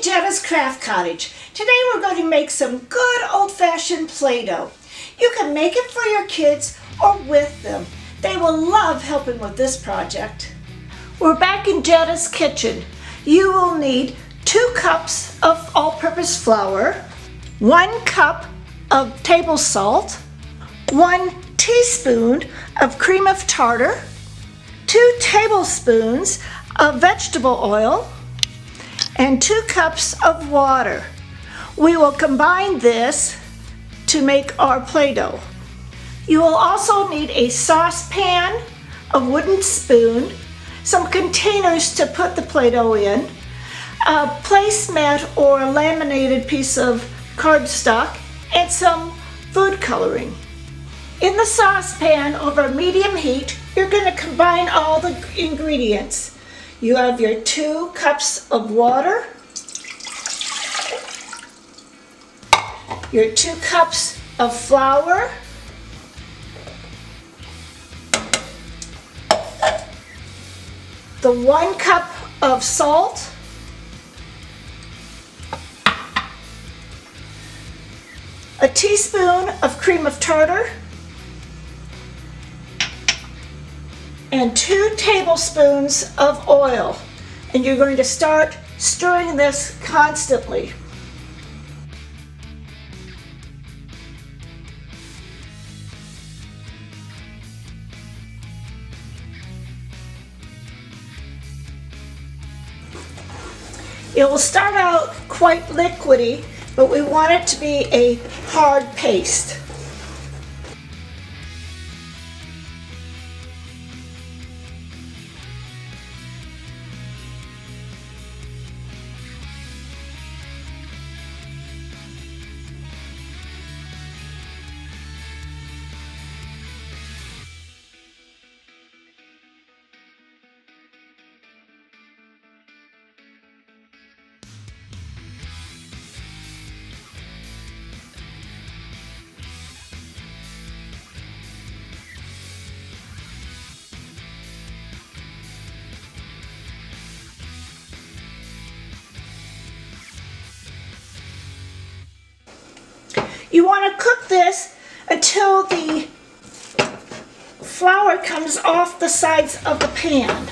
Jadda's Craft Cottage. Today we're going to make some good old-fashioned Play-Doh. You can make it for your kids or with them. They will love helping with this project. We're back in Jadda's kitchen. You will need 2 cups of all-purpose flour, 1 cup of table salt, 1 teaspoon of cream of tartar, 2 tablespoons of vegetable oil, and 2 cups of water. We will combine this to make our Play-Doh. You will also need a saucepan, a wooden spoon, some containers to put the Play-Doh in, a placemat or a laminated piece of cardstock, and some food coloring. In the saucepan over medium heat, you're going to combine all the ingredients. You have your 2 cups of water, your 2 cups of flour, the 1 cup of salt, a teaspoon of cream of tartar, and 2 tablespoons of oil. And you're going to start stirring this constantly. It will start out quite liquidy, but we want it to be a hard paste. You want to cook this until the flour comes off the sides of the pan.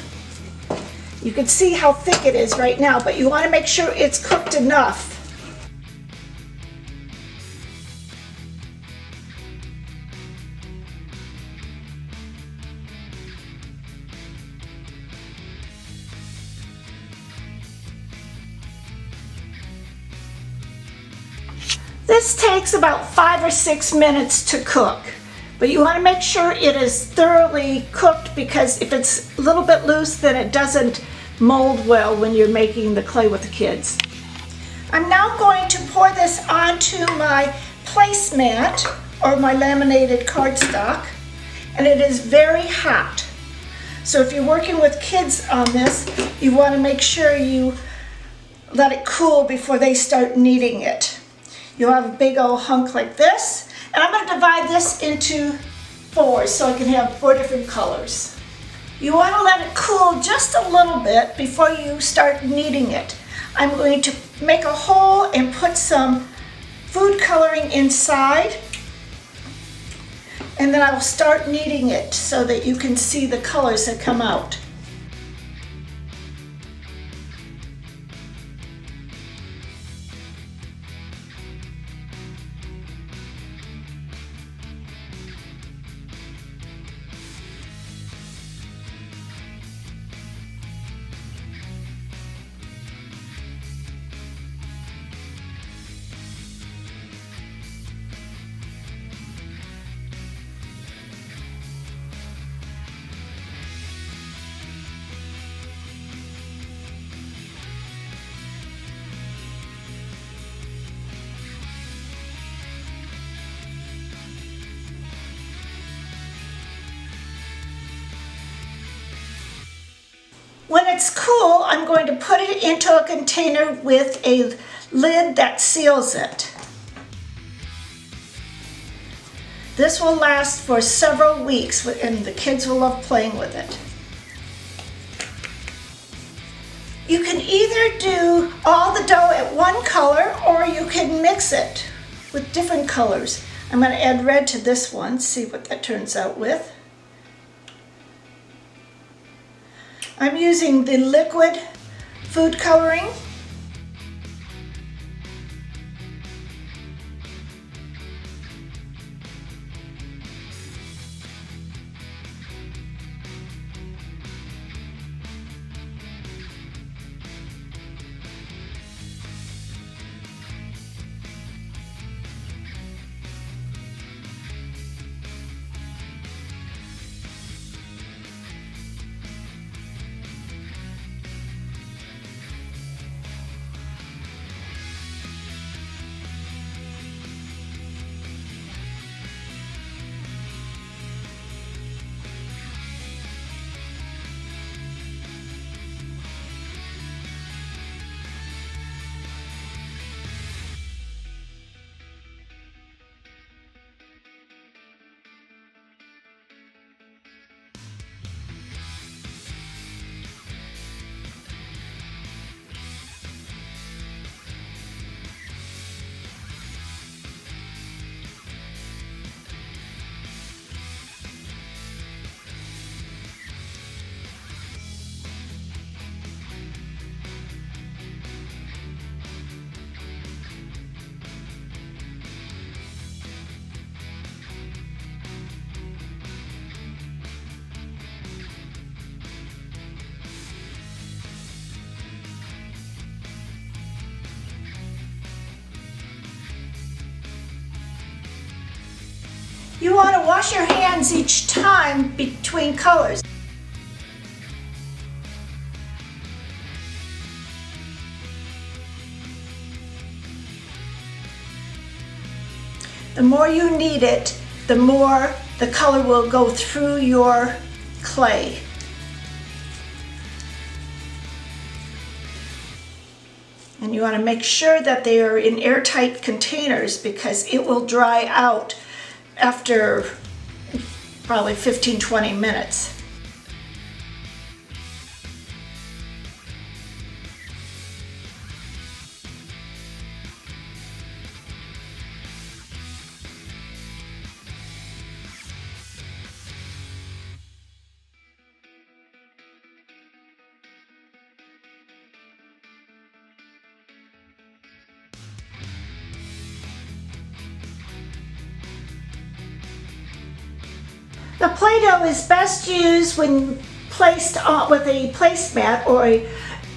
You can see how thick it is right now, but you want to make sure it's cooked enough. This takes about 5 or 6 minutes to cook, but you want to make sure it is thoroughly cooked, because if it's a little bit loose, then it doesn't mold well when you're making the clay with the kids. I'm now going to pour this onto my placemat or my laminated cardstock, and it is very hot. So if you're working with kids on this, you want to make sure you let it cool before they start kneading it. You'll have a big old hunk like this, and I'm going to divide this into 4 so I can have 4 different colors. You want to let it cool just a little bit before you start kneading it. I'm going to make a hole and put some food coloring inside, and then I will start kneading it so that you can see the colors that come out. When it's cool, I'm going to put it into a container with a lid that seals it. This will last for several weeks and the kids will love playing with it. You can either do all the dough at can mix it with different colors. I'm going to add red to this one, see what that turns out with. I'm using the liquid food coloring. You want to wash your hands each time between colors. The more you knead it, the more the color will go through your clay. And you want to make sure that they are in airtight containers because it will dry out after probably 15-20 minutes. The Play-Doh is best used when placed with a placemat or a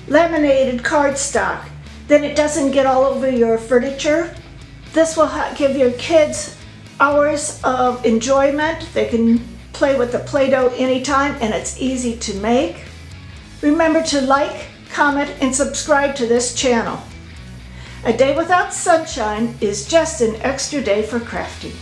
laminated cardstock. Then it doesn't get all over your furniture. This will give your kids hours of enjoyment. They can play with the Play-Doh anytime and it's easy to make. Remember to like, comment, and subscribe to this channel. A day without sunshine is just an extra day for crafting.